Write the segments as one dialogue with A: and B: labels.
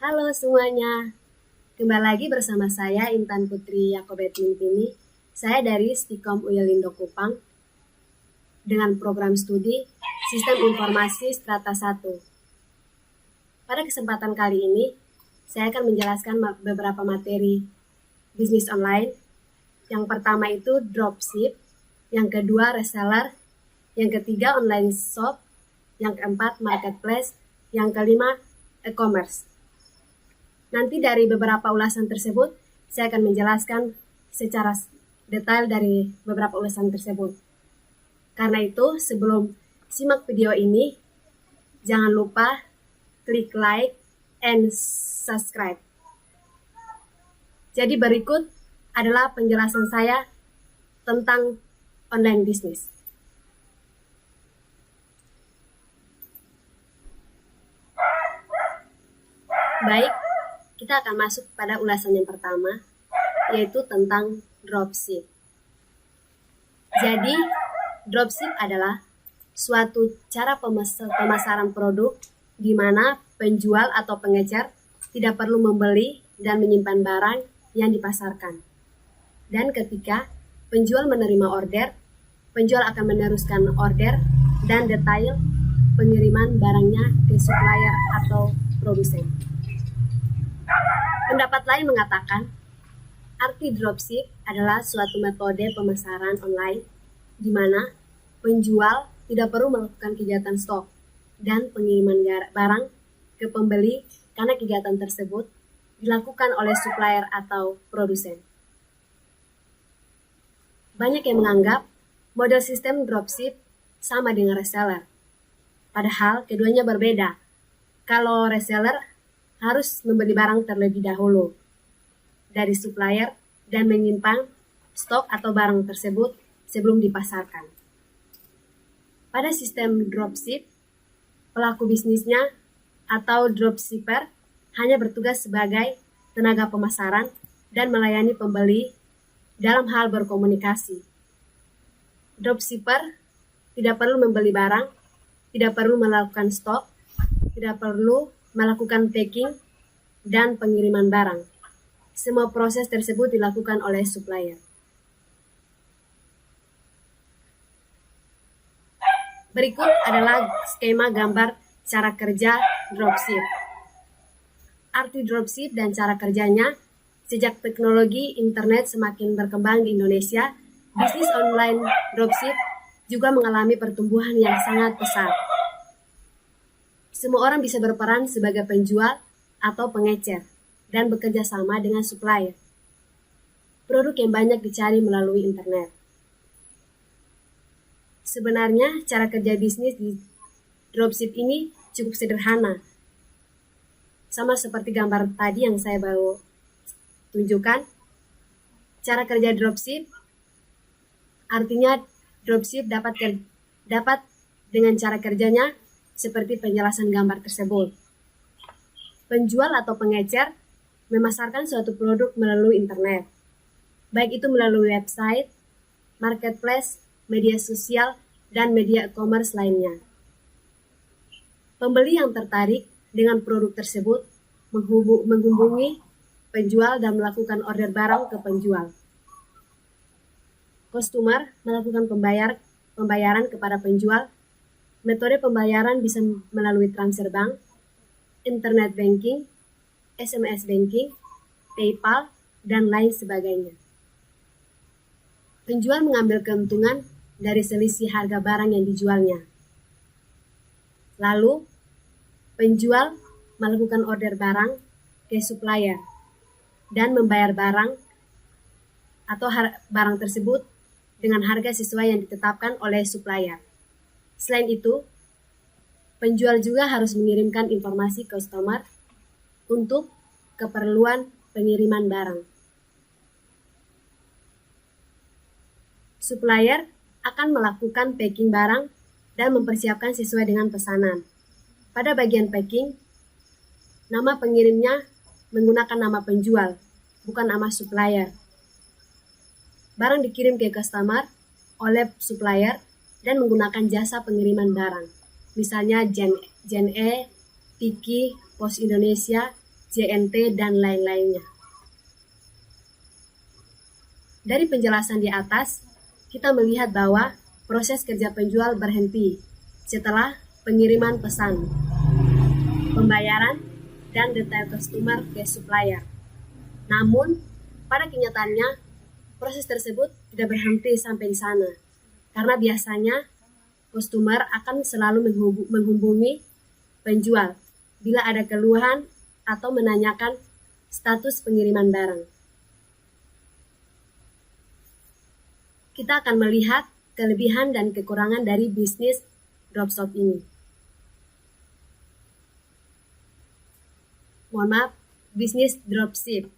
A: Halo semuanya, kembali lagi bersama saya Intan Putri Yakobet Mintini. Saya dari Stikom Uyelindo Kupang dengan program studi Sistem Informasi Strata 1. Pada kesempatan kali ini, saya akan menjelaskan beberapa materi bisnis online. Yang pertama itu dropship, yang kedua reseller, yang ketiga online shop, yang keempat marketplace, yang kelima e-commerce. Nanti dari beberapa ulasan tersebut, saya akan menjelaskan secara detail dari beberapa ulasan tersebut. Karena itu, sebelum simak video ini, jangan lupa klik like and subscribe. Jadi berikut adalah penjelasan saya tentang online business. Baik, kita akan masuk pada ulasan yang pertama, yaitu tentang dropship. Jadi, dropship adalah suatu cara pemasaran produk di mana penjual atau pengecer tidak perlu membeli dan menyimpan barang yang dipasarkan. Dan ketika penjual menerima order, penjual akan meneruskan order dan detail pengiriman barangnya ke supplier atau produsen. Pendapat lain mengatakan, arti dropship adalah suatu metode pemasaran online di mana penjual tidak perlu melakukan kegiatan stok dan pengiriman barang ke pembeli karena kegiatan tersebut dilakukan oleh supplier atau produsen. Banyak yang menganggap model sistem dropship sama dengan reseller. Padahal keduanya berbeda. Kalau reseller harus membeli barang terlebih dahulu dari supplier dan menyimpan stok atau barang tersebut sebelum dipasarkan. Pada sistem dropship, pelaku bisnisnya atau dropshipper hanya bertugas sebagai tenaga pemasaran dan melayani pembeli dalam hal berkomunikasi. Dropshipper tidak perlu membeli barang, tidak perlu melakukan stok, tidak perlu melakukan packing dan pengiriman barang. Semua proses tersebut dilakukan oleh supplier. Berikut adalah skema gambar cara kerja dropship. Arti dropship dan cara kerjanya. Sejak teknologi internet semakin berkembang di Indonesia, bisnis online dropship juga mengalami pertumbuhan yang sangat pesat. Semua orang bisa berperan sebagai penjual atau pengecer dan bekerja sama dengan supplier. Produk yang banyak dicari melalui internet. Sebenarnya cara kerja bisnis di dropship ini cukup sederhana. Sama seperti gambar tadi yang saya baru tunjukkan. Cara kerja dropship artinya dropship dapat dengan cara kerjanya seperti penjelasan gambar tersebut. Penjual atau pengecer memasarkan suatu produk melalui internet, baik itu melalui website, marketplace, media sosial, dan media e-commerce lainnya. Pembeli yang tertarik dengan produk tersebut menghubungi penjual dan melakukan order barang ke penjual. Customer melakukan pembayaran kepada penjual. Metode pembayaran bisa melalui transfer bank, internet banking, SMS banking, PayPal, dan lain sebagainya. Penjual mengambil keuntungan dari selisih harga barang yang dijualnya. Lalu, penjual melakukan order barang ke supplier dan membayar barang atau barang tersebut dengan harga sesuai yang ditetapkan oleh supplier. Selain itu, penjual juga harus mengirimkan informasi customer untuk keperluan pengiriman barang. Supplier akan melakukan packing barang dan mempersiapkan sesuai dengan pesanan. Pada bagian packing, nama pengirimnya menggunakan nama penjual, bukan nama supplier. Barang dikirim ke customer oleh supplier dan menggunakan jasa pengiriman barang. Misalnya Gen E, Tiki, Pos Indonesia, JNT, dan lain-lainnya. Dari penjelasan di atas, kita melihat bahwa proses kerja penjual berhenti setelah pengiriman pesan, pembayaran, dan detail customer ke supplier. Namun, pada kenyataannya, proses tersebut tidak berhenti sampai di sana, karena biasanya customer akan selalu menghubungi penjual bila ada keluhan atau menanyakan status pengiriman barang. Kita akan melihat kelebihan dan kekurangan dari bisnis dropship ini. Bisnis dropship.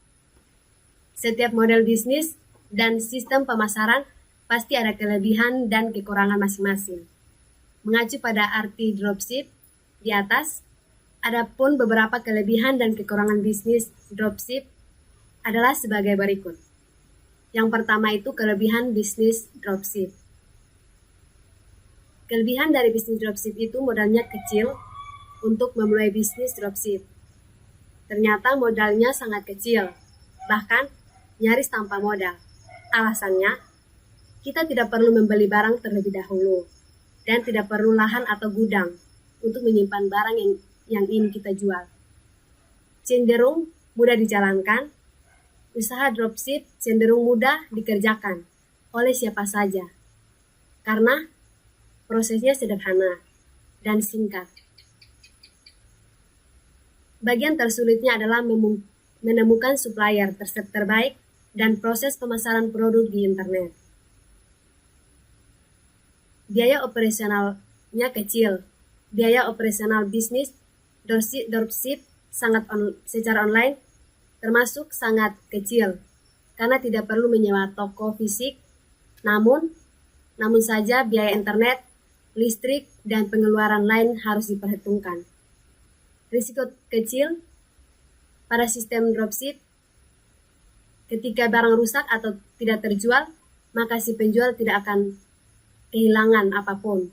A: Setiap model bisnis dan sistem pemasaran pasti ada kelebihan dan kekurangan masing-masing. Mengacu pada arti dropship di atas, adapun beberapa kelebihan dan kekurangan bisnis dropship adalah sebagai berikut. Yang pertama itu kelebihan bisnis dropship. Kelebihan dari bisnis dropship itu modalnya kecil untuk memulai bisnis dropship. Ternyata modalnya sangat kecil, bahkan nyaris tanpa modal. Alasannya, kita tidak perlu membeli barang terlebih dahulu dan tidak perlu lahan atau gudang untuk menyimpan barang yang ingin kita jual. Cenderung mudah dijalankan. Usaha dropship cenderung mudah dikerjakan oleh siapa saja karena prosesnya sederhana dan singkat. Bagian tersulitnya adalah menemukan supplier terbaik dan proses pemasaran produk di internet. Biaya operasionalnya kecil. Biaya operasional bisnis dropship secara online termasuk sangat kecil karena tidak perlu menyewa toko fisik. Namun saja biaya internet, listrik, dan pengeluaran lain harus diperhitungkan. Risiko kecil pada sistem dropship. Ketika barang rusak atau tidak terjual, maka si penjual tidak akan kehilangan apapun.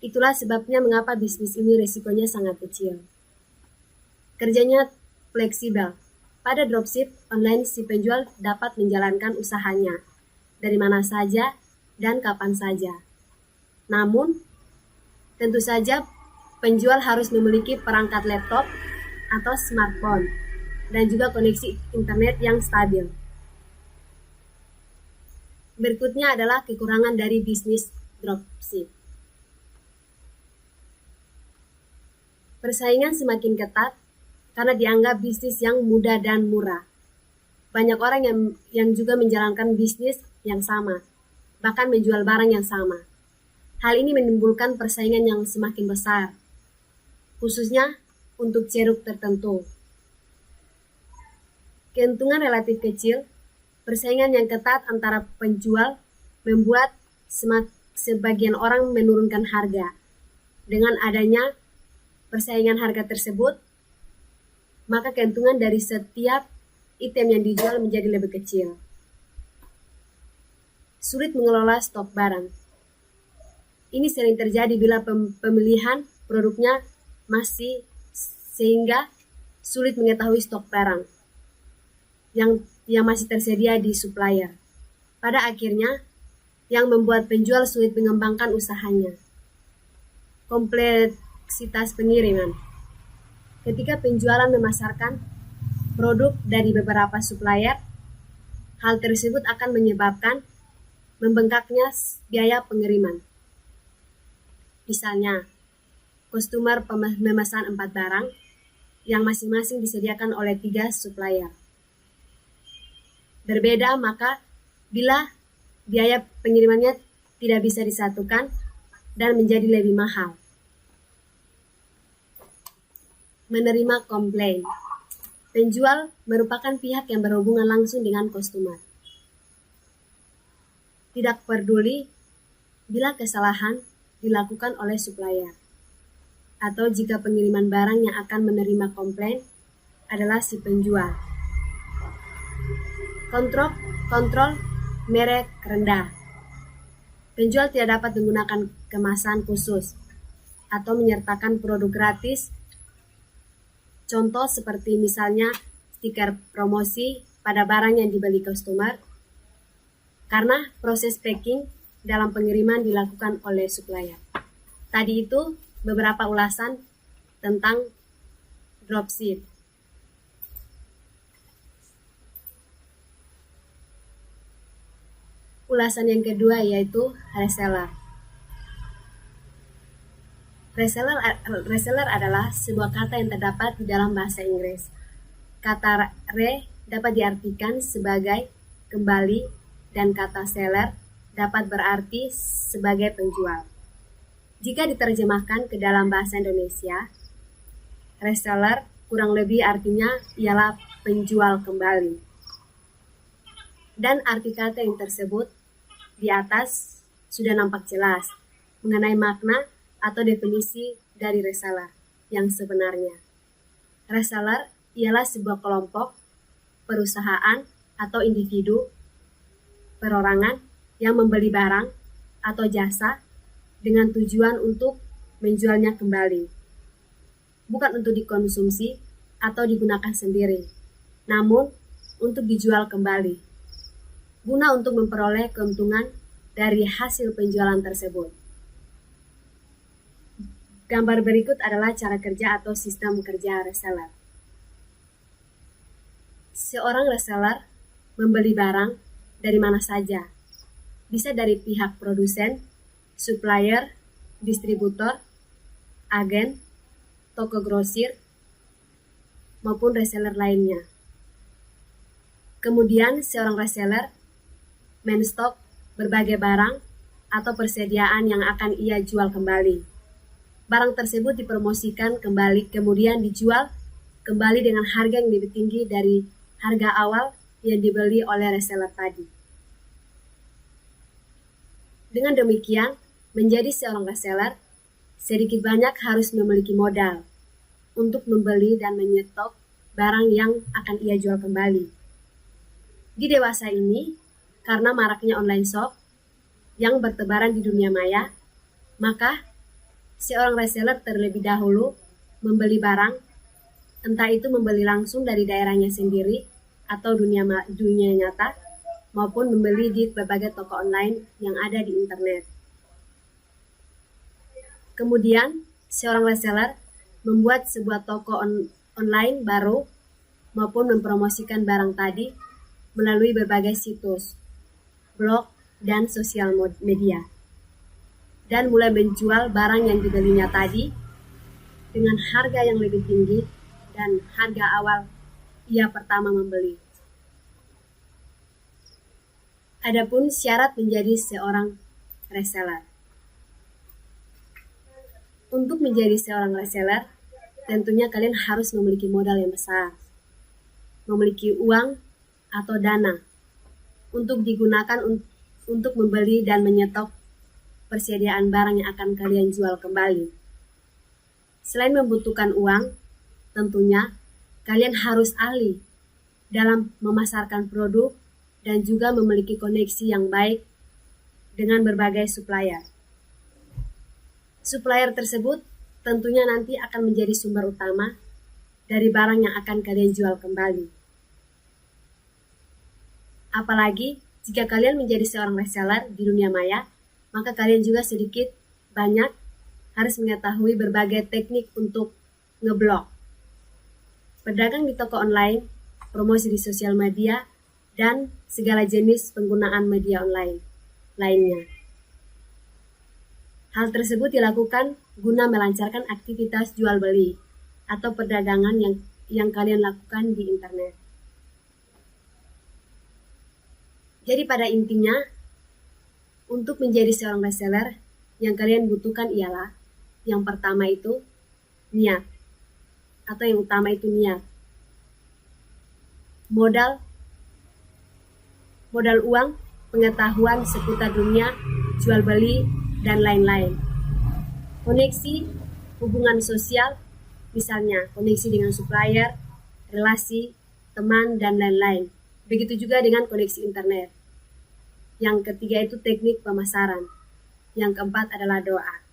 A: Itulah sebabnya mengapa bisnis ini risikonya sangat kecil. Kerjanya fleksibel. Pada dropship online, si penjual dapat menjalankan usahanya dari mana saja dan kapan saja. Namun, tentu saja penjual harus memiliki perangkat laptop atau smartphone dan juga koneksi internet yang stabil. Berikutnya adalah kekurangan dari bisnis dropship. Persaingan semakin ketat karena dianggap bisnis yang mudah dan murah. Banyak orang yang juga menjalankan bisnis yang sama, bahkan menjual barang yang sama. Hal ini menimbulkan persaingan yang semakin besar, khususnya untuk ceruk tertentu. Keuntungan relatif kecil, persaingan yang ketat antara penjual membuat sebagian orang menurunkan harga. Dengan adanya persaingan harga tersebut, maka keuntungan dari setiap item yang dijual menjadi lebih kecil. Sulit mengelola stok barang. Ini sering terjadi bila pemilihan produknya sehingga sulit mengetahui stok barang yang masih tersedia di supplier. Pada akhirnya, yang membuat penjual sulit mengembangkan usahanya. Kompleksitas pengiriman. Ketika penjualan memasarkan produk dari beberapa supplier, hal tersebut akan menyebabkan membengkaknya biaya pengiriman. Misalnya, customer memesan 4 barang yang masing-masing disediakan oleh 3 supplier. Berbeda, maka bila biaya pengirimannya tidak bisa disatukan dan menjadi lebih mahal. Menerima komplain. Penjual merupakan pihak yang berhubungan langsung dengan customer. Tidak peduli bila kesalahan dilakukan oleh supplier, atau jika pengiriman barang yang akan menerima komplain adalah si penjual. Kontrol merek rendah. Penjual tidak dapat menggunakan kemasan khusus atau menyertakan produk gratis Contoh seperti misalnya stiker promosi pada barang yang dibeli customer, karena proses packing dalam pengiriman dilakukan oleh supplier. Tadi itu beberapa ulasan tentang dropship. Ulasan yang kedua yaitu reseller. Reseller adalah sebuah kata yang terdapat di dalam bahasa Inggris. Kata re dapat diartikan sebagai kembali dan kata seller dapat berarti sebagai penjual. Jika diterjemahkan ke dalam bahasa Indonesia, reseller kurang lebih artinya ialah penjual kembali. Dan arti kata yang tersebut di atas sudah nampak jelas mengenai makna atau definisi dari reseller yang sebenarnya. Reseller ialah sebuah kelompok, perusahaan atau individu, perorangan yang membeli barang atau jasa dengan tujuan untuk menjualnya kembali. Bukan untuk dikonsumsi atau digunakan sendiri, namun untuk dijual kembali, guna untuk memperoleh keuntungan dari hasil penjualan tersebut. Gambar berikut adalah cara kerja atau sistem kerja reseller. Seorang reseller membeli barang dari mana saja, bisa dari pihak produsen, supplier, distributor, agen, toko grosir, maupun reseller lainnya. Kemudian seorang reseller men-stok berbagai barang atau persediaan yang akan ia jual kembali. Barang tersebut dipromosikan kembali, kemudian dijual kembali dengan harga yang lebih tinggi dari harga awal yang dibeli oleh reseller tadi. Dengan demikian, menjadi seorang reseller, sedikit banyak harus memiliki modal untuk membeli dan menyetok barang yang akan ia jual kembali. Di dewasa ini, karena maraknya online shop yang bertebaran di dunia maya, maka seorang reseller terlebih dahulu membeli barang, entah itu membeli langsung dari daerahnya sendiri atau dunia nyata, maupun membeli di berbagai toko online yang ada di internet. Kemudian, seorang reseller membuat sebuah toko online baru maupun mempromosikan barang tadi melalui berbagai situs, blog, dan sosial media, dan mulai menjual barang yang dibelinya tadi dengan harga yang lebih tinggi dan harga awal ia pertama membeli. Adapun syarat menjadi seorang reseller. Untuk menjadi seorang reseller, tentunya kalian harus memiliki modal yang besar, memiliki uang atau dana untuk digunakan untuk membeli dan menyetok persediaan barang yang akan kalian jual kembali. Selain membutuhkan uang, tentunya kalian harus ahli dalam memasarkan produk dan juga memiliki koneksi yang baik dengan berbagai supplier. Supplier tersebut tentunya nanti akan menjadi sumber utama dari barang yang akan kalian jual kembali. Apalagi jika kalian menjadi seorang reseller di dunia maya, maka kalian juga sedikit banyak harus mengetahui berbagai teknik untuk ngeblok, berdagang di toko online, promosi di sosial media, dan segala jenis penggunaan media online lainnya. Hal tersebut dilakukan guna melancarkan aktivitas jual beli atau perdagangan yang kalian lakukan di internet. Jadi pada intinya, untuk menjadi seorang reseller, yang kalian butuhkan ialah yang pertama itu niat, atau yang utama itu niat. Modal uang, pengetahuan seputar dunia, jual beli, dan lain-lain. Koneksi, hubungan sosial, misalnya koneksi dengan supplier, relasi, teman, dan lain-lain. Begitu juga dengan koneksi internet. Yang ketiga itu teknik pemasaran. Yang keempat adalah doa.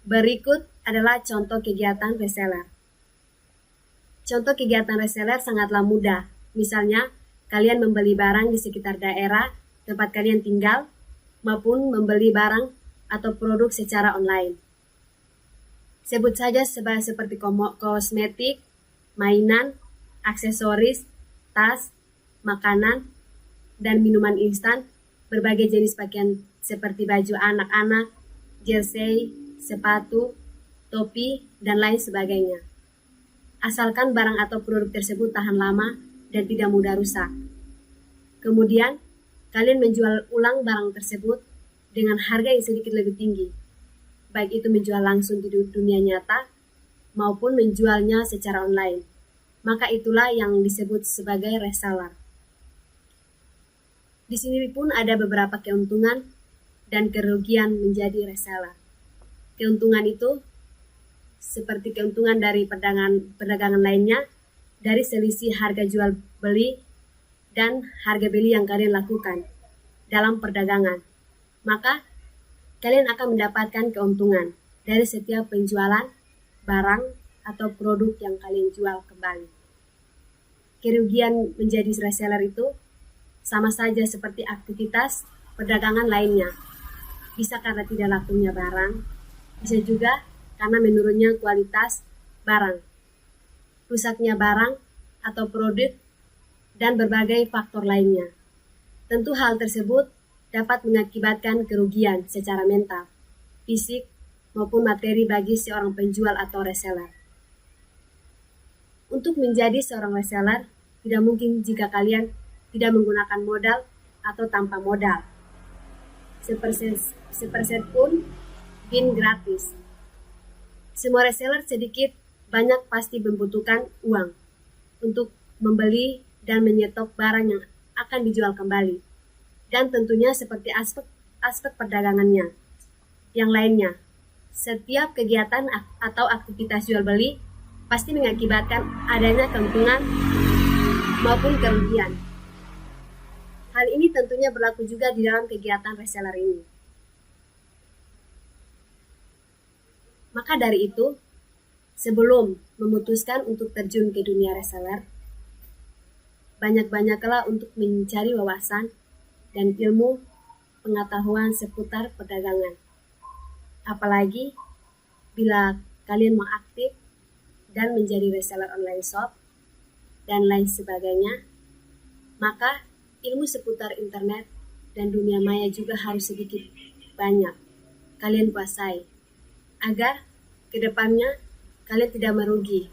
A: Berikut adalah contoh kegiatan reseller. Contoh kegiatan reseller sangatlah mudah. Misalnya, kalian membeli barang di sekitar daerah tempat kalian tinggal, maupun membeli barang atau produk secara online. Sebut saja seperti kosmetik, mainan, aksesoris, tas, makanan, dan minuman instan, berbagai jenis pakaian seperti baju anak-anak, jersey, sepatu, topi, dan lain sebagainya. Asalkan barang atau produk tersebut tahan lama dan tidak mudah rusak. Kemudian, kalian menjual ulang barang tersebut dengan harga yang sedikit lebih tinggi, baik itu menjual langsung di dunia nyata maupun menjualnya secara online. Maka itulah yang disebut sebagai reseller. Di sini pun ada beberapa keuntungan dan kerugian menjadi reseller. Keuntungan itu seperti keuntungan dari perdagangan lainnya, dari selisih harga jual beli dan harga beli yang kalian lakukan dalam perdagangan. Maka kalian akan mendapatkan keuntungan dari setiap penjualan barang atau produk yang kalian jual kembali. Kerugian menjadi reseller itu sama saja seperti aktivitas perdagangan lainnya. Bisa karena tidak lakunya barang, bisa juga karena menurunnya kualitas barang, rusaknya barang atau produk, dan berbagai faktor lainnya. Tentu hal tersebut dapat mengakibatkan kerugian secara mental, fisik, maupun materi bagi seorang penjual atau reseller. Untuk menjadi seorang reseller, tidak mungkin jika kalian tidak menggunakan modal atau tanpa modal. Seperset pun bin gratis. Semua reseller sedikit banyak pasti membutuhkan uang untuk membeli dan menyetok barang yang akan dijual kembali. Dan tentunya seperti aspek perdagangannya. Yang lainnya, setiap kegiatan atau aktivitas jual beli pasti mengakibatkan adanya keuntungan maupun kerugian. Hal ini tentunya berlaku juga di dalam kegiatan reseller ini. Maka dari itu, sebelum memutuskan untuk terjun ke dunia reseller, banyak-banyaklah untuk mencari wawasan dan ilmu pengetahuan seputar perdagangan. Apalagi bila kalian mau aktif dan menjadi reseller online shop dan lain sebagainya, maka ilmu seputar internet dan dunia maya juga harus sedikit banyak kalian kuasai, agar kedepannya kalian tidak merugi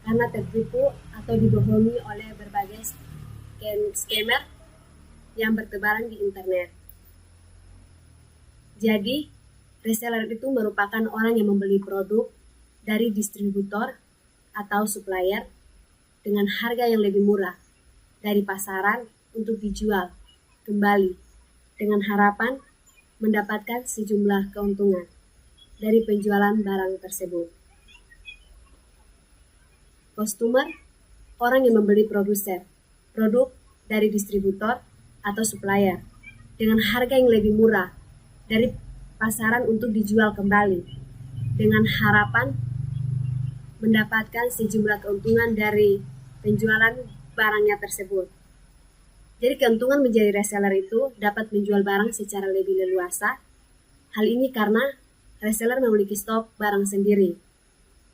A: karena tertipu atau dibohongi oleh berbagai scammer yang bertebaran di internet. Jadi, reseller itu merupakan orang yang membeli produk dari distributor atau supplier dengan harga yang lebih murah dari pasaran untuk dijual kembali dengan harapan mendapatkan sejumlah keuntungan dari penjualan barang tersebut. Customer, orang yang membeli produk dari distributor atau supplier dengan harga yang lebih murah dari pasaran untuk dijual kembali dengan harapan mendapatkan sejumlah keuntungan dari penjualan barangnya tersebut. Jadi keuntungan menjadi reseller itu dapat menjual barang secara lebih leluasa. Hal ini karena reseller memiliki stok barang sendiri,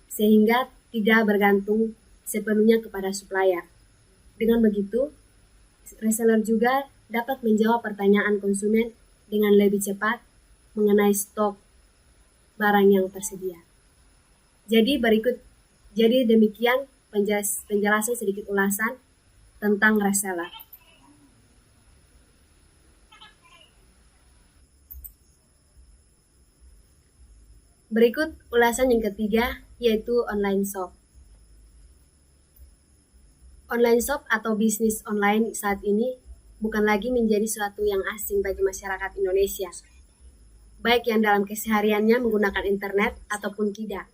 A: sehingga tidak bergantung sepenuhnya kepada supplier. Dengan begitu, reseller juga dapat menjawab pertanyaan konsumen dengan lebih cepat mengenai stok barang yang tersedia. Jadi demikian penjelasan sedikit ulasan tentang reseller. Berikut ulasan yang ketiga, yaitu online shop. Online shop atau bisnis online saat ini bukan lagi menjadi suatu yang asing bagi masyarakat Indonesia, baik yang dalam kesehariannya menggunakan internet ataupun tidak.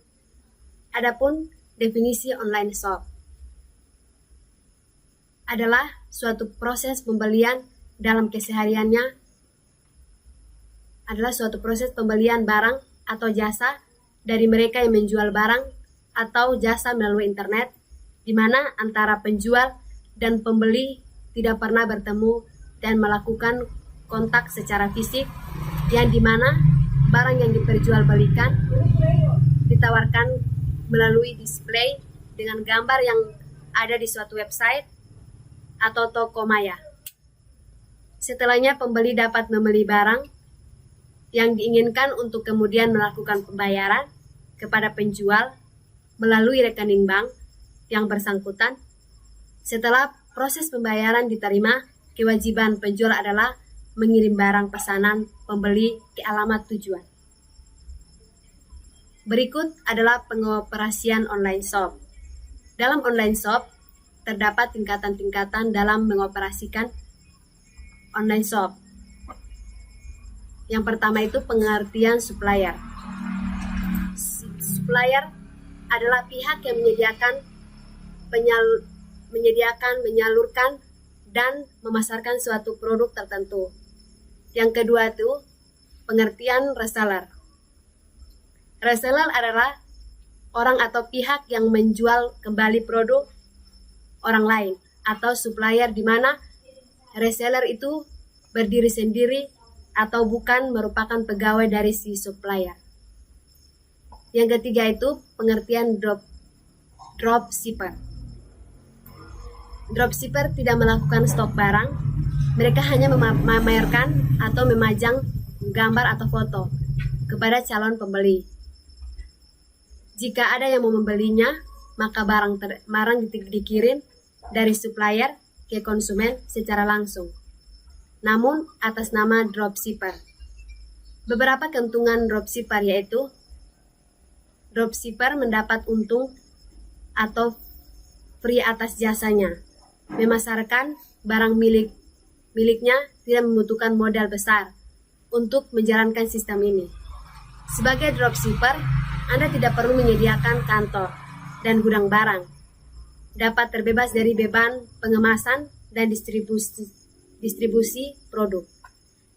A: Adapun definisi online shop adalah suatu proses pembelian dalam kesehariannya, adalah suatu proses pembelian barang atau jasa dari mereka yang menjual barang atau jasa melalui internet, di mana antara penjual dan pembeli tidak pernah bertemu dan melakukan kontak secara fisik, yang dimana barang yang diperjualbelikan ditawarkan melalui display dengan gambar yang ada di suatu website atau toko maya. Setelahnya pembeli dapat membeli barang yang diinginkan untuk kemudian melakukan pembayaran kepada penjual melalui rekening bank yang bersangkutan. Setelah proses pembayaran diterima, kewajiban penjual adalah mengirim barang pesanan pembeli ke alamat tujuan. Berikut adalah pengoperasian online shop. Dalam online shop, terdapat tingkatan-tingkatan dalam mengoperasikan online shop. Yang pertama itu pengertian supplier. Supplier adalah pihak yang menyalurkan dan memasarkan suatu produk tertentu. Yang kedua itu pengertian reseller. Reseller adalah orang atau pihak yang menjual kembali produk orang lain, atau supplier di mana reseller itu berdiri sendiri atau bukan merupakan pegawai dari si supplier. Yang ketiga itu pengertian dropshipper. Dropshipper tidak melakukan stok barang, mereka hanya memamerkan atau memajang gambar atau foto kepada calon pembeli. Jika ada yang mau membelinya, maka barang dikirim dari supplier ke konsumen secara langsung, namun atas nama dropshipper. Beberapa keuntungan dropshipper yaitu dropshipper mendapat untung atau free atas jasanya. Memasarkan barang miliknya tidak membutuhkan modal besar untuk menjalankan sistem ini. Sebagai dropshipper, Anda tidak perlu menyediakan kantor dan gudang barang. Dapat terbebas dari beban pengemasan dan distribusi produk.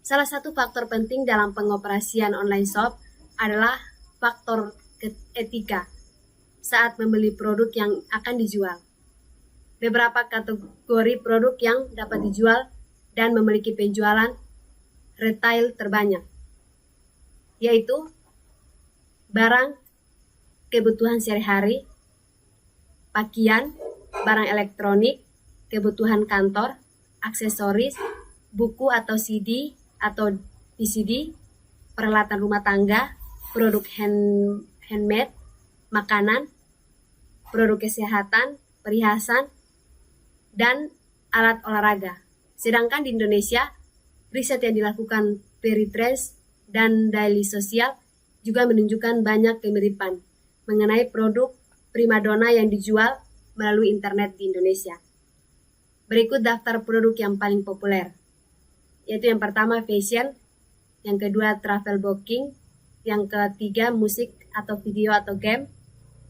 A: Salah satu faktor penting dalam pengoperasian online shop adalah faktor etika saat membeli produk yang akan dijual. Beberapa kategori produk yang dapat dijual dan memiliki penjualan retail terbanyak, yaitu barang kebutuhan sehari-hari, pakaian, barang elektronik, kebutuhan kantor, aksesoris, buku atau CD atau VCD, peralatan rumah tangga, produk handmade, makanan, produk kesehatan, perhiasan, dan alat olahraga. Sedangkan di Indonesia, riset yang dilakukan Peritrace dan Daily Social juga menunjukkan banyak kemiripan mengenai produk primadona yang dijual melalui internet di Indonesia. Berikut daftar produk yang paling populer, yaitu yang pertama fashion, yang kedua travel booking, yang ketiga musik atau video atau game,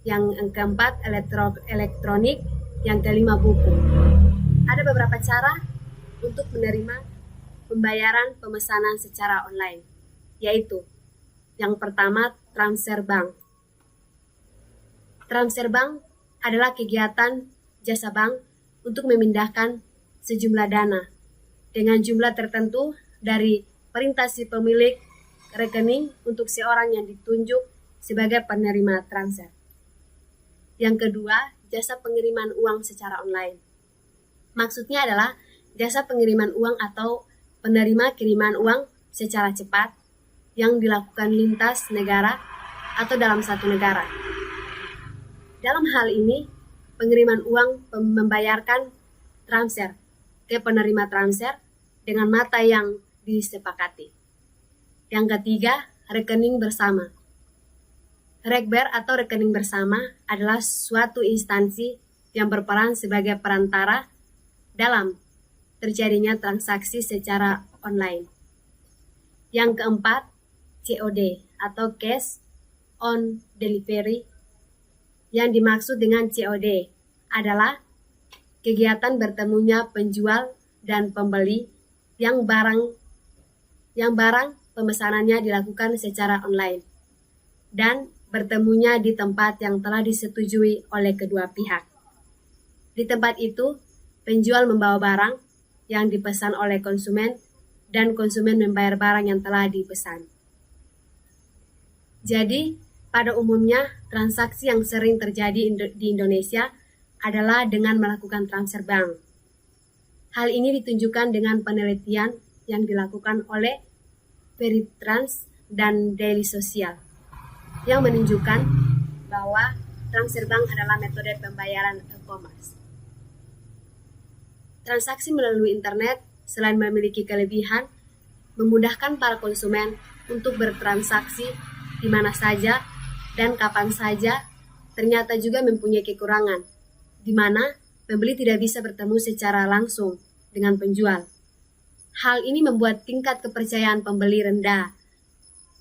A: yang keempat elektronik, yang kelima buku. Ada beberapa cara untuk menerima pembayaran pemesanan secara online, yaitu yang pertama transfer bank. Transfer bank adalah kegiatan jasa bank untuk memindahkan sejumlah dana dengan jumlah tertentu dari perintah si pemilik rekening untuk seorang yang ditunjuk sebagai penerima transfer. Yang kedua, jasa pengiriman uang secara online. Maksudnya adalah jasa pengiriman uang atau penerima kiriman uang secara cepat yang dilakukan lintas negara atau dalam satu negara. Dalam hal ini, pengiriman uang membayarkan transfer ke penerima transfer dengan mata yang disepakati. Yang ketiga, rekening bersama. Rekber atau rekening bersama adalah suatu instansi yang berperan sebagai perantara dalam terjadinya transaksi secara online. Yang keempat, COD atau Cash on Delivery. Yang dimaksud dengan COD adalah kegiatan bertemunya penjual dan pembeli yang barang pemesanannya dilakukan secara online dan bertemunya di tempat yang telah disetujui oleh kedua pihak. Di tempat itu, penjual membawa barang yang dipesan oleh konsumen dan konsumen membayar barang yang telah dipesan. Jadi, pada umumnya, transaksi yang sering terjadi di Indonesia adalah dengan melakukan transfer bank. Hal ini ditunjukkan dengan penelitian yang dilakukan oleh Veritrans dan Daily Social yang menunjukkan bahwa transfer bank adalah metode pembayaran e-commerce. Transaksi melalui internet selain memiliki kelebihan, memudahkan para konsumen untuk bertransaksi di mana saja dan kapan saja, ternyata juga mempunyai kekurangan, di mana pembeli tidak bisa bertemu secara langsung dengan penjual. Hal ini membuat tingkat kepercayaan pembeli rendah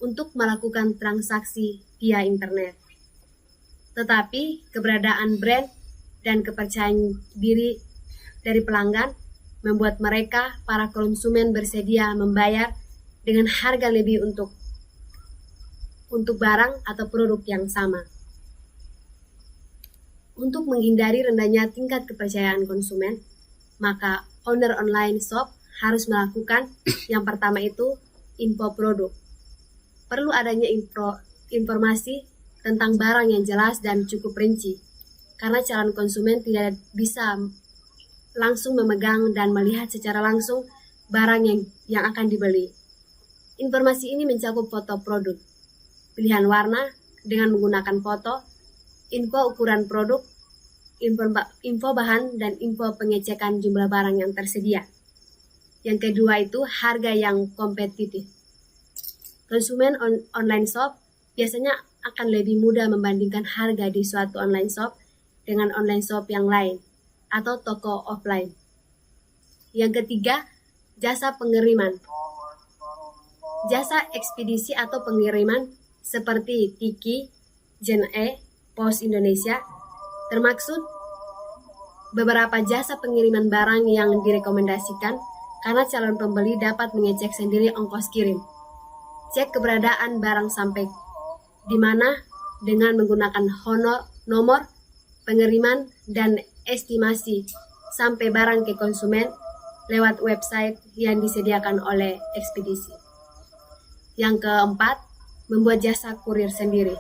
A: untuk melakukan transaksi via internet. Tetapi keberadaan brand dan kepercayaan diri dari pelanggan membuat mereka, para konsumen, bersedia membayar dengan harga lebih untuk barang atau produk yang sama. Untuk menghindari rendahnya tingkat kepercayaan konsumen, maka owner online shop harus melakukan yang pertama itu info produk. Perlu adanya informasi tentang barang yang jelas dan cukup rinci, karena calon konsumen tidak bisa langsung memegang dan melihat secara langsung barang yang akan dibeli. Informasi ini mencakup foto produk, pilihan warna dengan menggunakan foto, info ukuran produk, info bahan, dan info pengecekan jumlah barang yang tersedia. Yang kedua itu harga yang kompetitif. Konsumen online shop biasanya akan lebih mudah membandingkan harga di suatu online shop dengan online shop yang lain atau toko offline. Yang ketiga, jasa pengiriman. Jasa ekspedisi atau pengiriman seperti Tiki, Jen.e, Pos Indonesia, termaksud beberapa jasa pengiriman barang yang direkomendasikan karena calon pembeli dapat mengecek sendiri ongkos kirim. Cek keberadaan barang sampai di mana dengan menggunakan nomor pengiriman dan estimasi sampai barang ke konsumen lewat website yang disediakan oleh ekspedisi. Yang keempat, membuat jasa kurir sendiri.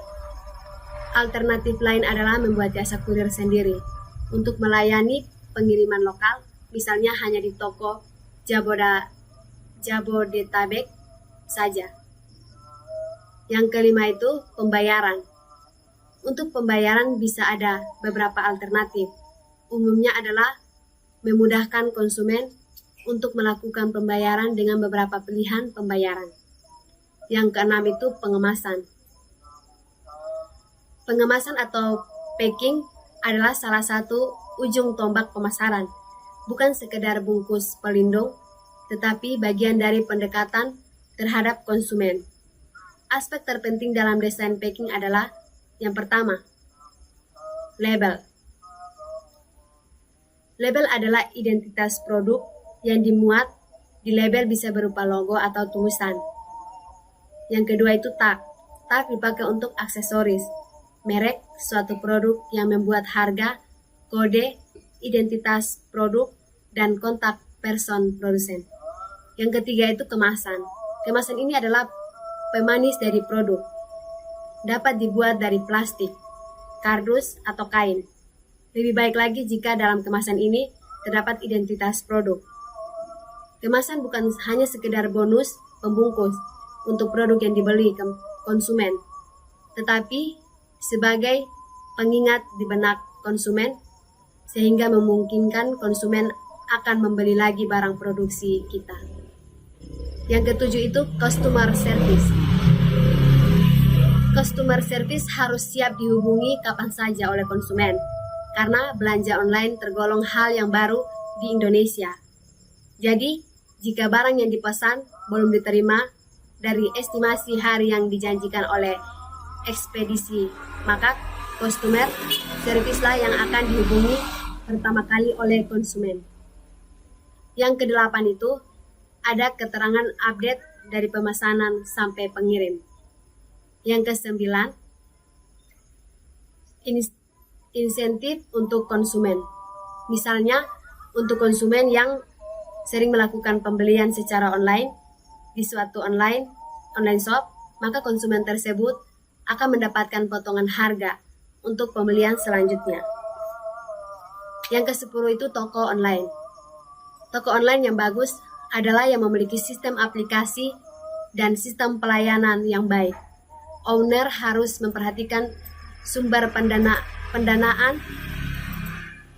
A: Alternatif lain adalah membuat jasa kurir sendiri untuk melayani pengiriman lokal, misalnya hanya di toko Jabodetabek saja. Yang kelima itu pembayaran. Untuk pembayaran bisa ada beberapa alternatif. Umumnya adalah memudahkan konsumen untuk melakukan pembayaran dengan beberapa pilihan pembayaran. Yang keenam itu pengemasan. Pengemasan atau packing adalah salah satu ujung tombak pemasaran. Bukan sekedar bungkus pelindung, tetapi bagian dari pendekatan terhadap konsumen. Aspek terpenting dalam desain packing adalah yang pertama, label. Label adalah identitas produk yang dimuat di label bisa berupa logo atau tulisan. Yang kedua itu tag. Tag dipakai untuk aksesoris, merek suatu produk yang membuat harga, kode, identitas produk, dan kontak person produsen. Yang ketiga itu kemasan. Kemasan ini adalah pemanis dari produk. Dapat dibuat dari plastik, kardus, atau kain. Lebih baik lagi jika dalam kemasan ini terdapat identitas produk. Kemasan bukan hanya sekedar bonus pembungkus untuk produk yang dibeli konsumen, tetapi sebagai pengingat di benak konsumen sehingga memungkinkan konsumen akan membeli lagi barang produksi kita. Yang ketujuh itu customer service. Customer service harus siap dihubungi kapan saja oleh konsumen, karena belanja online tergolong hal yang baru di Indonesia. Jadi, jika barang yang dipesan belum diterima dari estimasi hari yang dijanjikan oleh ekspedisi, maka customer service lah yang akan dihubungi pertama kali oleh konsumen. Yang kedelapan itu, ada keterangan update dari pemesanan sampai pengirim. Yang kesembilan, insentif untuk konsumen. Misalnya, untuk konsumen yang sering melakukan pembelian secara online di suatu online shop, maka konsumen tersebut akan mendapatkan potongan harga untuk pembelian selanjutnya. Yang ke-10 itu toko online. Toko online yang bagus adalah yang memiliki sistem aplikasi dan sistem pelayanan yang baik. Owner harus memperhatikan sumber pendanaan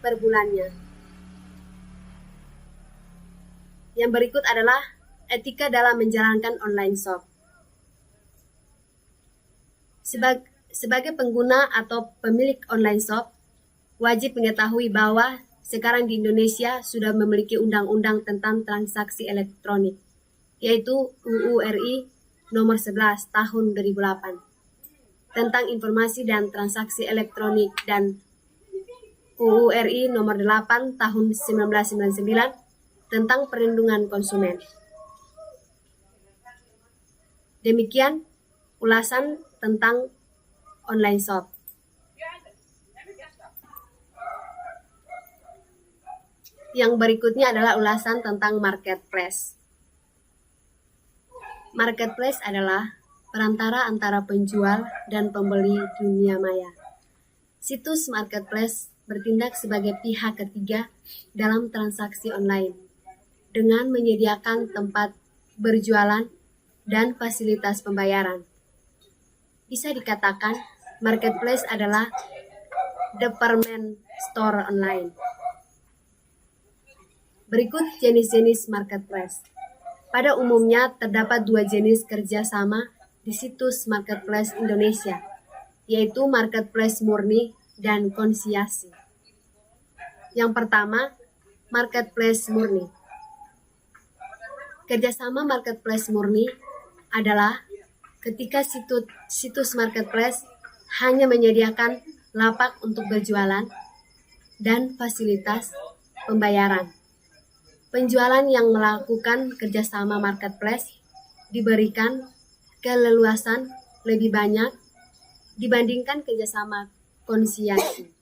A: per bulannya. Yang berikut adalah etika dalam menjalankan online shop. Sebagai pengguna atau pemilik online shop, wajib mengetahui bahwa sekarang di Indonesia sudah memiliki undang-undang tentang transaksi elektronik, yaitu UU RI nomor 11 tahun 2008 tentang informasi dan transaksi elektronik dan UU RI nomor 8 tahun 1999 tentang perlindungan konsumen. Demikian ulasan tentang online shop. Yang berikutnya adalah ulasan tentang marketplace. Marketplace adalah perantara antara penjual dan pembeli dunia maya. Situs marketplace bertindak sebagai pihak ketiga dalam transaksi online dengan menyediakan tempat berjualan dan fasilitas pembayaran. Bisa dikatakan, marketplace adalah department store online. Berikut jenis-jenis marketplace. Pada umumnya terdapat 2 jenis kerjasama di situs marketplace Indonesia, yaitu marketplace murni dan konsiasi. Yang pertama, marketplace murni. Kerjasama marketplace murni adalah ketika situs marketplace hanya menyediakan lapak untuk berjualan dan fasilitas pembayaran. Penjualan yang melakukan kerjasama marketplace diberikan keleluasan lebih banyak dibandingkan kerjasama konsiasi.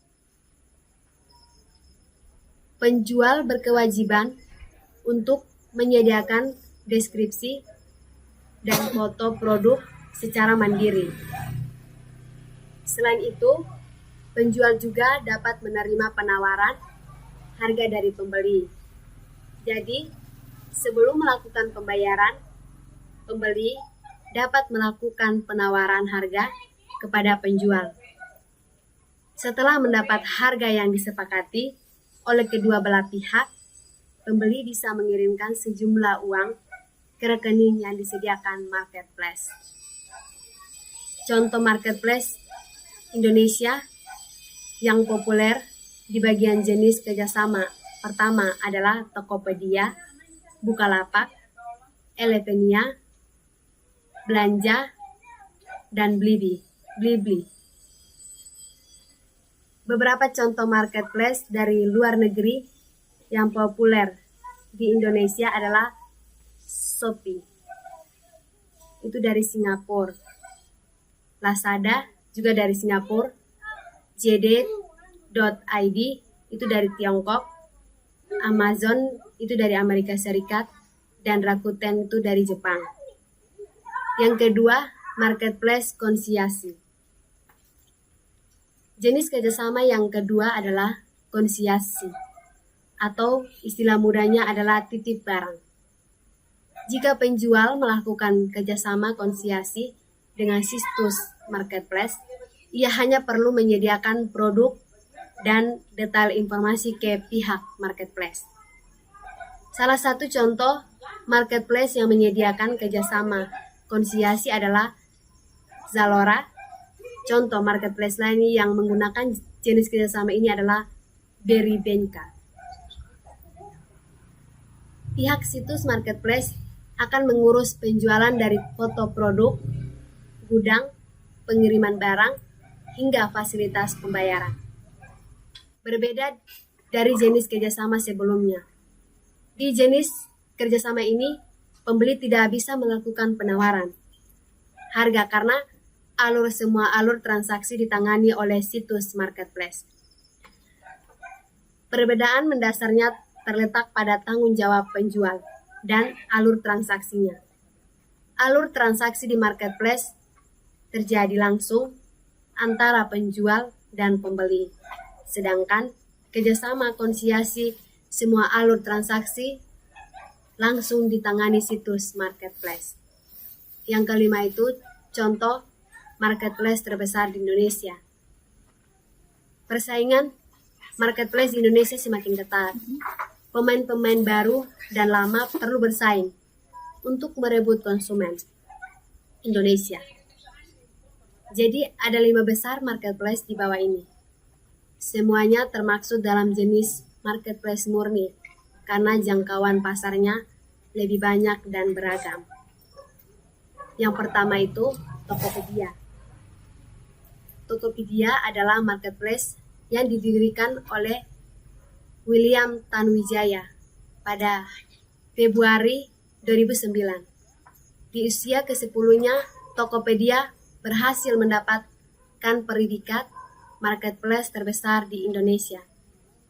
A: Penjual berkewajiban untuk menyediakan deskripsi dan foto produk secara mandiri. Selain itu, penjual juga dapat menerima penawaran harga dari pembeli. Jadi, sebelum melakukan pembayaran, pembeli dapat melakukan penawaran harga kepada penjual. Setelah mendapat harga yang disepakati oleh kedua belah pihak, pembeli bisa mengirimkan sejumlah uang ke rekening yang disediakan marketplace. Contoh marketplace Indonesia yang populer di bagian jenis kerjasama pertama adalah Tokopedia, Bukalapak, Elevenia, Belanja, dan Blibli. Beberapa contoh marketplace dari luar negeri yang populer di Indonesia adalah Shopee, itu dari Singapura. Lazada juga dari Singapura. JD.id itu dari Tiongkok. Amazon itu dari Amerika Serikat. Dan Rakuten itu dari Jepang. Yang kedua, marketplace konsiasi. Jenis kerjasama yang kedua adalah konsiasi, atau istilah mudanya adalah titip barang. Jika penjual melakukan kerjasama konsiasi dengan situs marketplace, ia hanya perlu menyediakan produk dan detail informasi ke pihak marketplace. Salah satu contoh marketplace yang menyediakan kerjasama konsiasi adalah Zalora. Contoh marketplace lain yang menggunakan jenis kerjasama ini adalah Beribenka. Pihak situs marketplace akan mengurus penjualan dari foto produk, gudang, pengiriman barang, hingga fasilitas pembayaran. Berbeda dari jenis kerjasama sebelumnya. Di jenis kerjasama ini, pembeli tidak bisa melakukan penawaran harga karena semua alur transaksi ditangani oleh situs marketplace. Perbedaan mendasarnya terletak pada tanggung jawab penjual dan alur transaksinya. Alur transaksi di marketplace terjadi langsung antara penjual dan pembeli, sedangkan kerjasama konsiliasi semua alur transaksi langsung ditangani situs marketplace. Yang kelima itu contoh marketplace terbesar di Indonesia. Persaingan marketplace di Indonesia semakin ketat. Pemain-pemain baru dan lama perlu bersaing untuk merebut konsumen Indonesia. Jadi ada 5 besar marketplace di bawah ini. Semuanya termaksud dalam jenis marketplace murni karena jangkauan pasarnya lebih banyak dan beragam. Yang pertama itu Tokopedia. Tokopedia adalah marketplace yang didirikan oleh William Tanuwijaya pada Februari 2009. Di usia ke-10-nya, Tokopedia berhasil mendapatkan predikat marketplace terbesar di Indonesia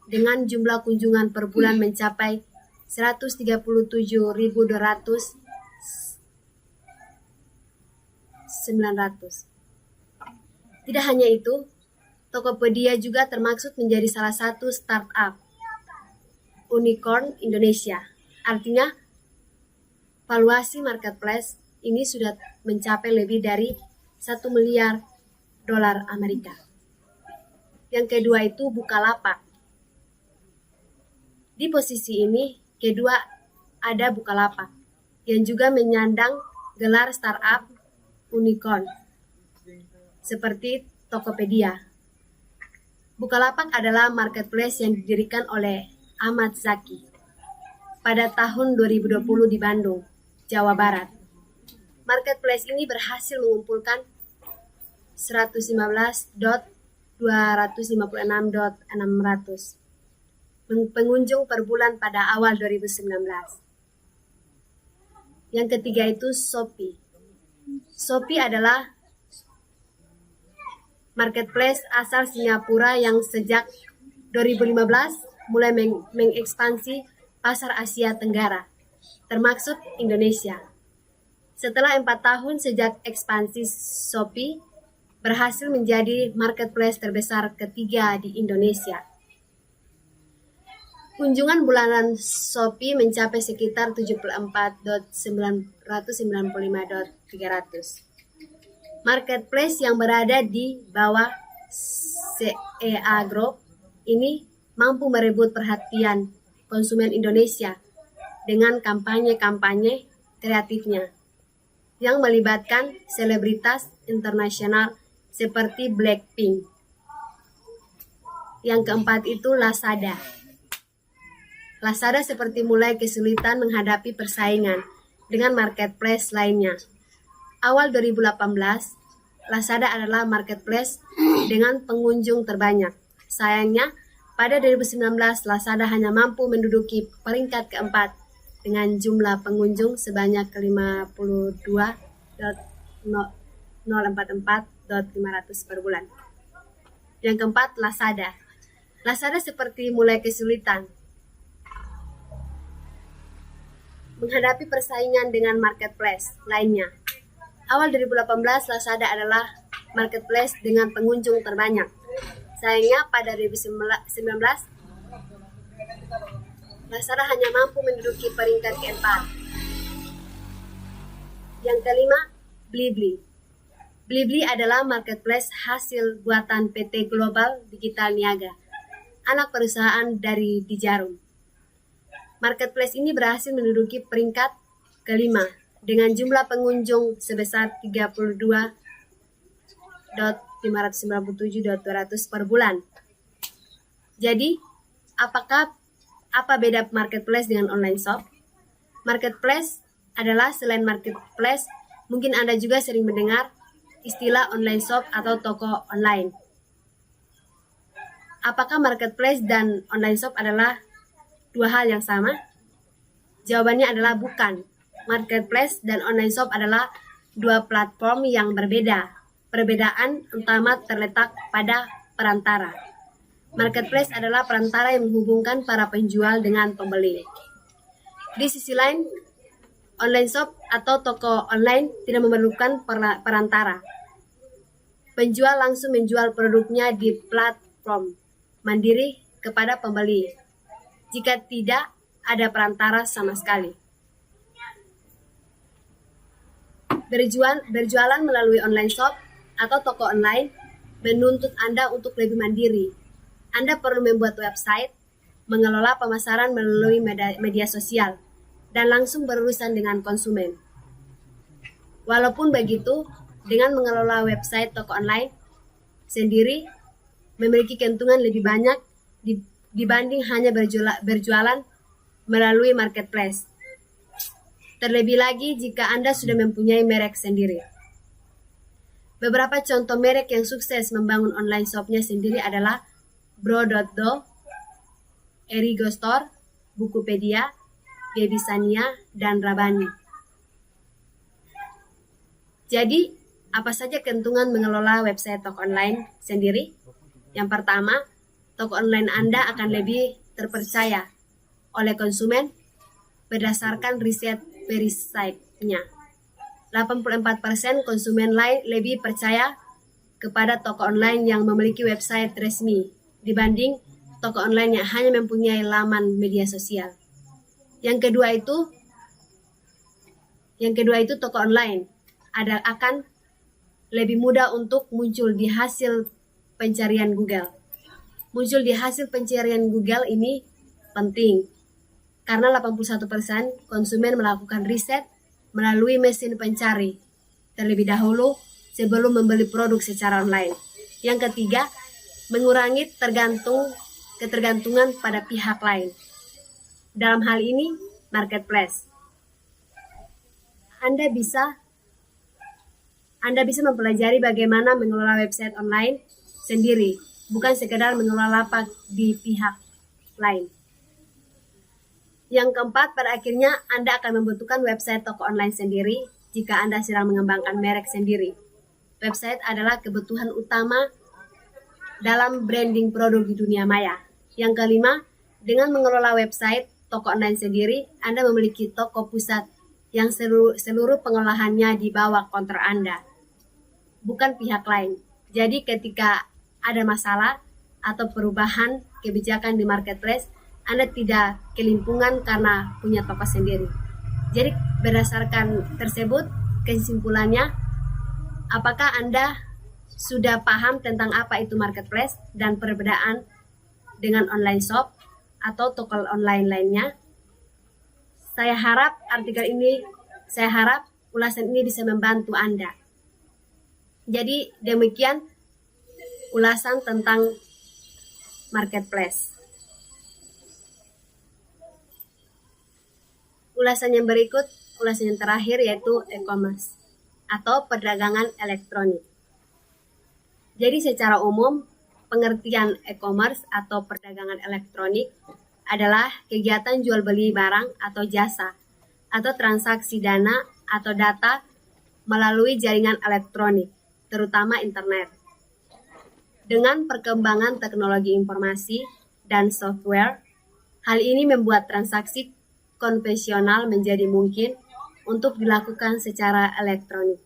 A: dengan jumlah kunjungan per bulan mencapai 137.900. Tidak hanya itu, Tokopedia juga termaksud menjadi salah satu startup unicorn Indonesia. Artinya, valuasi marketplace ini sudah mencapai lebih dari 1 miliar dolar Amerika. Yang kedua itu Bukalapak. Di posisi ini, kedua ada Bukalapak, yang juga menyandang gelar startup unicorn seperti Tokopedia. Bukalapak adalah marketplace yang didirikan oleh Ahmad Zaki pada tahun 2020 di Bandung, Jawa Barat. Marketplace ini berhasil mengumpulkan 115.256.600 pengunjung per bulan pada awal 2019. Yang ketiga itu Shopee. Shopee adalah marketplace asal Singapura yang sejak 2015 mulai mengekspansi pasar Asia Tenggara, termasuk Indonesia. Setelah 4 tahun sejak ekspansi, Shopee berhasil menjadi marketplace terbesar ketiga di Indonesia. Kunjungan bulanan Shopee mencapai sekitar 74.995.300. Marketplace yang berada di bawah CEA Group ini mampu merebut perhatian konsumen Indonesia dengan kampanye-kampanye kreatifnya yang melibatkan selebritas internasional seperti Blackpink. Yang keempat itu Lazada. Lazada seperti mulai kesulitan menghadapi persaingan dengan marketplace lainnya. Awal 2018, Lazada adalah marketplace dengan pengunjung terbanyak. Sayangnya, pada 2019, Lazada hanya mampu menduduki peringkat keempat dengan jumlah pengunjung sebanyak 52.044.500 per bulan. Yang keempat, Lazada. Lazada seperti mulai kesulitan menghadapi persaingan dengan marketplace lainnya. Awal 2018, Lazada adalah marketplace dengan pengunjung terbanyak. Sayangnya pada 2019, Lazada hanya mampu menduduki peringkat keempat. Yang kelima, Blibli. Blibli adalah marketplace hasil buatan PT Global Digital Niaga, anak perusahaan dari di Jarum. Marketplace ini berhasil menduduki peringkat kelima dengan jumlah pengunjung sebesar 32.597.200 per bulan. Jadi, apa beda marketplace dengan online shop? Marketplace adalah selain marketplace, mungkin Anda juga sering mendengar istilah online shop atau toko online. Apakah marketplace dan online shop adalah dua hal yang sama? Jawabannya adalah bukan. Marketplace dan online shop adalah dua platform yang berbeda. Perbedaan utama terletak pada perantara. Marketplace adalah perantara yang menghubungkan para penjual dengan pembeli. Di sisi lain, online shop atau toko online tidak memerlukan perantara. Penjual langsung menjual produknya di platform mandiri kepada pembeli, jika tidak ada perantara sama sekali. Berjualan melalui online shop atau toko online menuntut Anda untuk lebih mandiri. Anda perlu membuat website, mengelola pemasaran melalui media sosial, dan langsung berurusan dengan konsumen. Walaupun begitu, dengan mengelola website toko online sendiri memiliki keuntungan lebih banyak dibanding hanya berjualan melalui marketplace. Terlebih lagi jika Anda sudah mempunyai merek sendiri. Beberapa contoh merek yang sukses membangun online shop-nya sendiri adalah Bro.do, Erigo Store, Bukupedia, Gebisania, dan Rabani. Jadi, apa saja keuntungan mengelola website toko online sendiri? Yang pertama, toko online Anda akan lebih terpercaya oleh konsumen berdasarkan riset Verisign-nya. 84% konsumen lain lebih percaya kepada toko online yang memiliki website resmi dibanding toko online yang hanya mempunyai laman media sosial. Yang kedua itu toko online akan lebih mudah untuk muncul di hasil pencarian Google. Muncul di hasil pencarian Google ini penting karena 81% konsumen melakukan riset melalui mesin pencari terlebih dahulu sebelum membeli produk secara online. Yang ketiga, mengurangi ketergantungan pada pihak lain. Dalam hal ini, marketplace. Anda bisa mempelajari bagaimana mengelola website online sendiri, bukan sekedar mengelola lapak di pihak lain. Yang keempat, pada akhirnya Anda akan membutuhkan website toko online sendiri jika Anda sedang mengembangkan merek sendiri. Website adalah kebutuhan utama dalam branding produk di dunia maya. Yang kelima, dengan mengelola website toko online sendiri, Anda memiliki toko pusat yang seluruh pengolahannya di bawah kontrol Anda, bukan pihak lain. Jadi ketika ada masalah atau perubahan kebijakan di marketplace, Anda tidak kelimpungan karena punya toko sendiri. Jadi berdasarkan tersebut, kesimpulannya, apakah Anda sudah paham tentang apa itu marketplace dan perbedaan dengan online shop atau toko online lainnya? Saya harap ulasan ini bisa membantu Anda. Jadi demikian ulasan tentang marketplace. Ulasan yang terakhir yaitu e-commerce atau perdagangan elektronik. Jadi secara umum, pengertian e-commerce atau perdagangan elektronik adalah kegiatan jual beli barang atau jasa atau transaksi dana atau data melalui jaringan elektronik, terutama internet. Dengan perkembangan teknologi informasi dan software, hal ini membuat transaksi konvensional menjadi mungkin untuk dilakukan secara elektronik.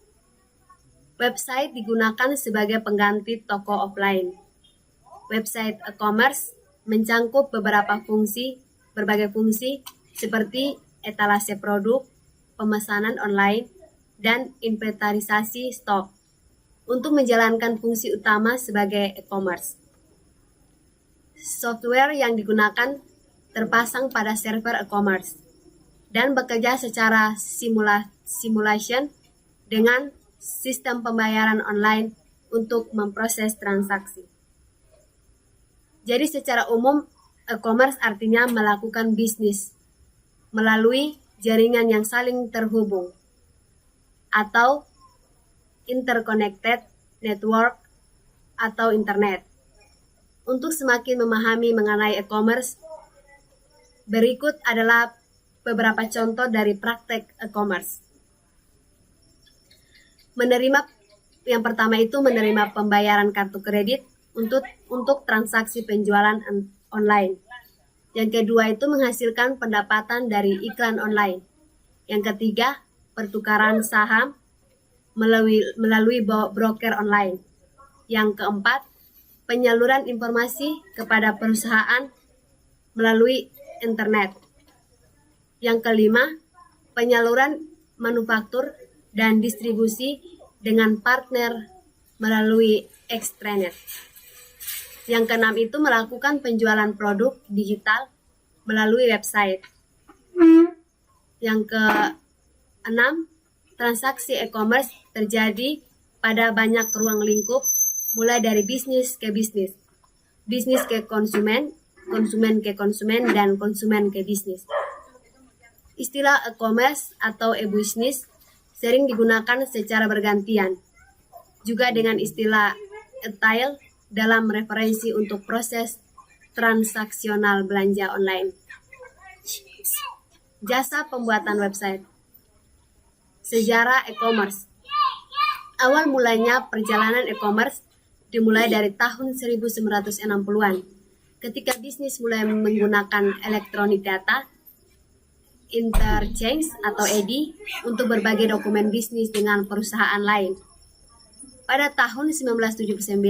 A: Website digunakan sebagai pengganti toko offline. Website e-commerce mencangkup berbagai fungsi seperti etalase produk, pemesanan online, dan inventarisasi stok untuk menjalankan fungsi utama sebagai e-commerce. Software yang digunakan terpasang pada server e-commerce dan bekerja secara simulation dengan sistem pembayaran online untuk memproses transaksi. Jadi secara umum, e-commerce artinya melakukan bisnis melalui jaringan yang saling terhubung atau interconnected network atau internet. Untuk semakin memahami mengenai e-commerce, berikut adalah beberapa contoh dari praktek e-commerce. Menerima Yang pertama itu menerima pembayaran kartu kredit untuk transaksi penjualan online. Yang kedua itu menghasilkan pendapatan dari iklan online. Yang ketiga, pertukaran saham melalui broker online. Yang keempat, penyaluran informasi kepada perusahaan melalui internet. Yang kelima, penyaluran manufaktur dan distribusi dengan partner melalui extranet. Yang keenam itu melakukan penjualan produk digital melalui website. Yang keenam, transaksi e-commerce terjadi pada banyak ruang lingkup, mulai dari bisnis ke bisnis, bisnis ke konsumen, konsumen ke konsumen, dan konsumen ke bisnis. Istilah e-commerce atau e-business sering digunakan secara bergantian, juga dengan istilah e-tail dalam referensi untuk proses transaksional belanja online. Jasa pembuatan website. Sejarah e-commerce. Awal mulanya perjalanan e-commerce dimulai dari tahun 1960-an, ketika bisnis mulai menggunakan elektronik data, interchange atau EDI, untuk berbagi dokumen bisnis dengan perusahaan lain. Pada tahun 1979,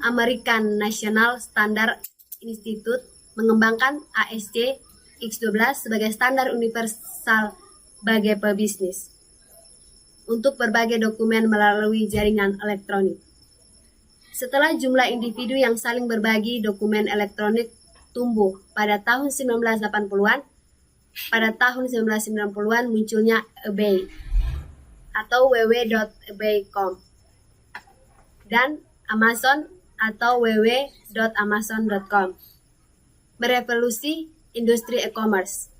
A: American National Standard Institute mengembangkan ASC X12 sebagai standar universal bagi pebisnis untuk berbagi dokumen melalui jaringan elektronik. Setelah jumlah individu yang saling berbagi dokumen elektronik tumbuh pada tahun 1980-an, pada tahun 1990-an munculnya eBay atau www.ebay.com dan Amazon atau www.amazon.com. Merevolusi industri e-commerce.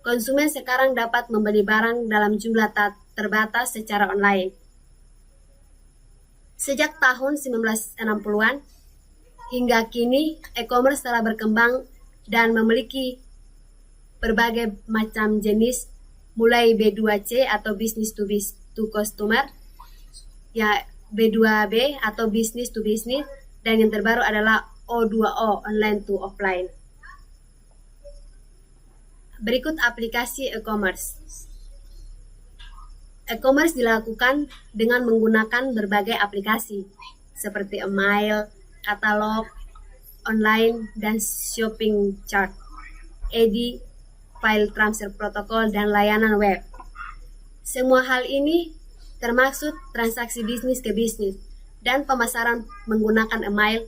A: Konsumen sekarang dapat membeli barang dalam jumlah terbatas secara online. Sejak tahun 1960-an hingga kini, e-commerce telah berkembang dan memiliki berbagai macam jenis, mulai B2C atau business to customer, ya B2B atau business to business, dan yang terbaru adalah O2O, online to offline. Berikut aplikasi e-commerce. E-commerce dilakukan dengan menggunakan berbagai aplikasi seperti email, katalog, online, dan shopping chart, EDI, file transfer protokol, dan layanan web. Semua hal ini termasuk transaksi bisnis ke bisnis dan pemasaran menggunakan email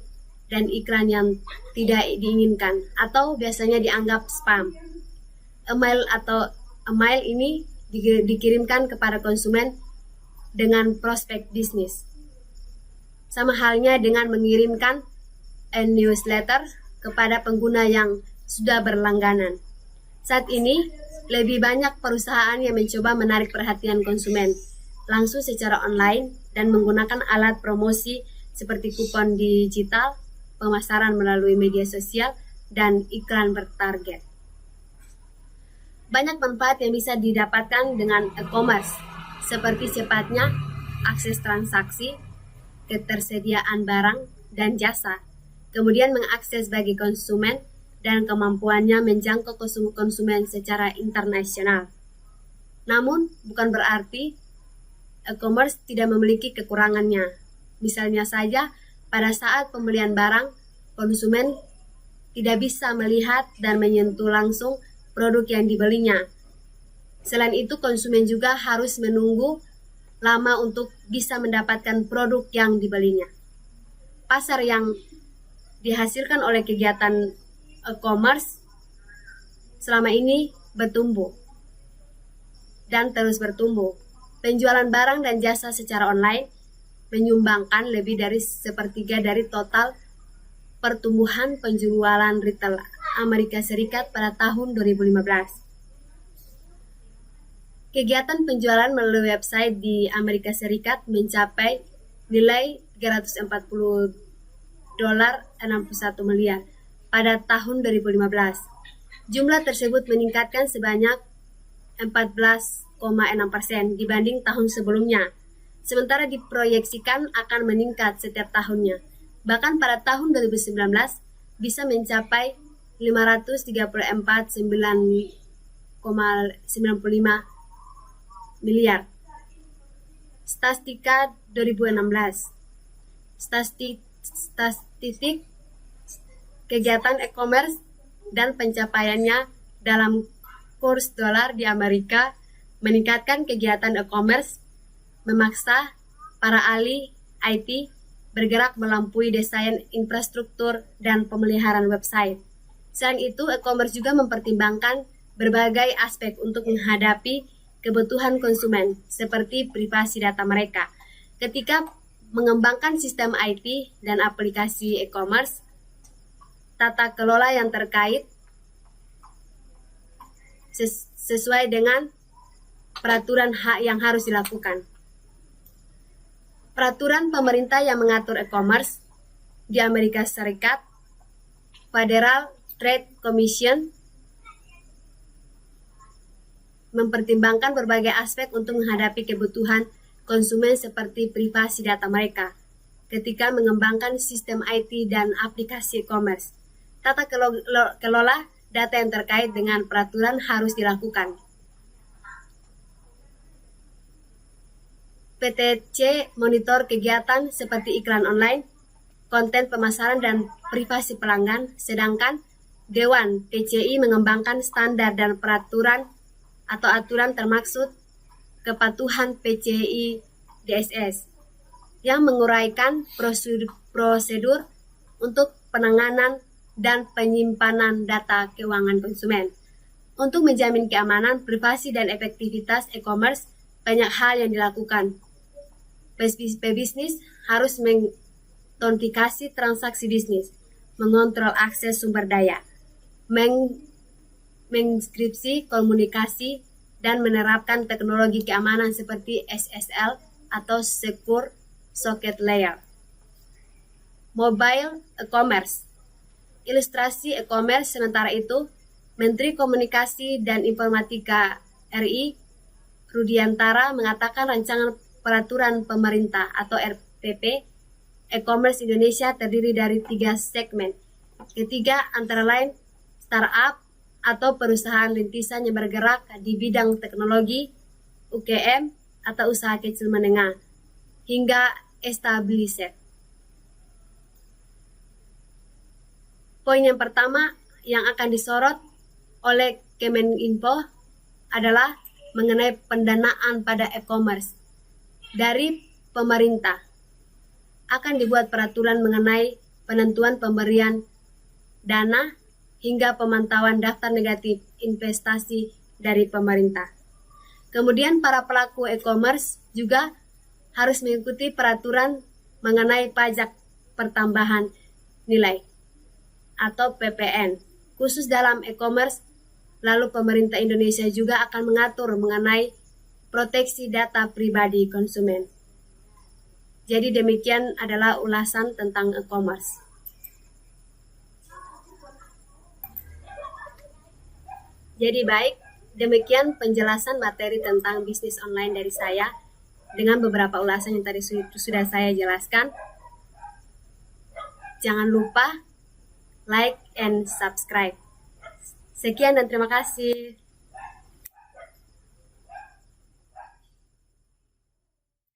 A: dan iklan yang tidak diinginkan atau biasanya dianggap spam. Email ini dikirimkan kepada konsumen dengan prospek bisnis. Sama halnya dengan mengirimkan newsletter kepada pengguna yang sudah berlangganan. Saat ini, lebih banyak perusahaan yang mencoba menarik perhatian konsumen langsung secara online dan menggunakan alat promosi seperti kupon digital, pemasaran melalui media sosial, dan iklan bertarget. Banyak manfaat yang bisa didapatkan dengan e-commerce, seperti cepatnya akses transaksi, ketersediaan barang dan jasa, kemudian mengakses bagi konsumen, dan kemampuannya menjangkau konsumen secara internasional. Namun, bukan berarti e-commerce tidak memiliki kekurangannya. Misalnya saja, pada saat pembelian barang, konsumen tidak bisa melihat dan menyentuh langsung produk yang dibelinya. Selain itu, konsumen juga harus menunggu lama untuk bisa mendapatkan produk yang dibelinya. Pasar yang dihasilkan oleh kegiatan e-commerce selama ini bertumbuh dan terus bertumbuh. Penjualan barang dan jasa secara online menyumbangkan lebih dari 1/3 dari total pertumbuhan penjualan retail Amerika Serikat pada tahun 2015. Kegiatan penjualan melalui website di Amerika Serikat mencapai nilai $340.61 miliar pada tahun 2015. Jumlah tersebut meningkatkan sebanyak 14,6% dibanding tahun sebelumnya. sementara diproyeksikan akan meningkat setiap tahunnya. Bahkan pada tahun 2019 bisa mencapai 534,95 miliar. Statistika 2016. Statistik kegiatan e-commerce dan pencapaiannya dalam kurs dolar di Amerika meningkatkan kegiatan e-commerce, memaksa para ahli IT bergerak melampaui desain infrastruktur dan pemeliharaan website. Selain itu, e-commerce juga mempertimbangkan berbagai aspek untuk menghadapi kebutuhan konsumen, seperti privasi data mereka. Ketika mengembangkan sistem IT dan aplikasi e-commerce, tata kelola yang terkait sesuai dengan peraturan hak yang harus dilakukan. Peraturan pemerintah yang mengatur e-commerce di Amerika Serikat, Federal Trade Commission, mempertimbangkan berbagai aspek untuk menghadapi kebutuhan konsumen seperti privasi data mereka ketika mengembangkan sistem IT dan aplikasi e-commerce. Tata kelola data yang terkait dengan peraturan harus dilakukan. PTC monitor kegiatan seperti iklan online, konten pemasaran dan privasi pelanggan, sedangkan Dewan TCI mengembangkan standar dan peraturan atau aturan termaksud kepatuhan PCI DSS yang menguraikan prosedur untuk penanganan dan penyimpanan data keuangan konsumen. Untuk menjamin keamanan, privasi, dan efektivitas e-commerce, banyak hal yang dilakukan. Pebisnis harus mengautentikasi transaksi bisnis, mengontrol akses sumber daya, mengenkripsi komunikasi, dan menerapkan teknologi keamanan seperti SSL atau Secure Socket Layer. Mobile e-commerce. Ilustrasi e-commerce. Sementara itu, Menteri Komunikasi dan Informatika RI Rudiantara mengatakan rancangan peraturan pemerintah atau RPP e-commerce Indonesia terdiri dari 3 segmen. Ketiga antara lain startup atau perusahaan rintisan yang bergerak di bidang teknologi, UKM atau usaha kecil menengah, hingga established. Poin yang pertama yang akan disorot oleh Kemeninfo adalah mengenai pendanaan pada e-commerce. Dari pemerintah akan dibuat peraturan mengenai penentuan pemberian dana hingga pemantauan daftar negatif investasi dari pemerintah. Kemudian para pelaku e-commerce juga harus mengikuti peraturan mengenai pajak pertambahan nilai atau PPN khusus dalam e-commerce. Lalu pemerintah Indonesia juga akan mengatur mengenai proteksi data pribadi konsumen. Jadi demikian adalah ulasan tentang e-commerce. Jadi baik, demikian penjelasan materi tentang bisnis online dari saya dengan beberapa ulasan yang tadi sudah saya jelaskan. Jangan lupa like and subscribe. Sekian dan terima kasih.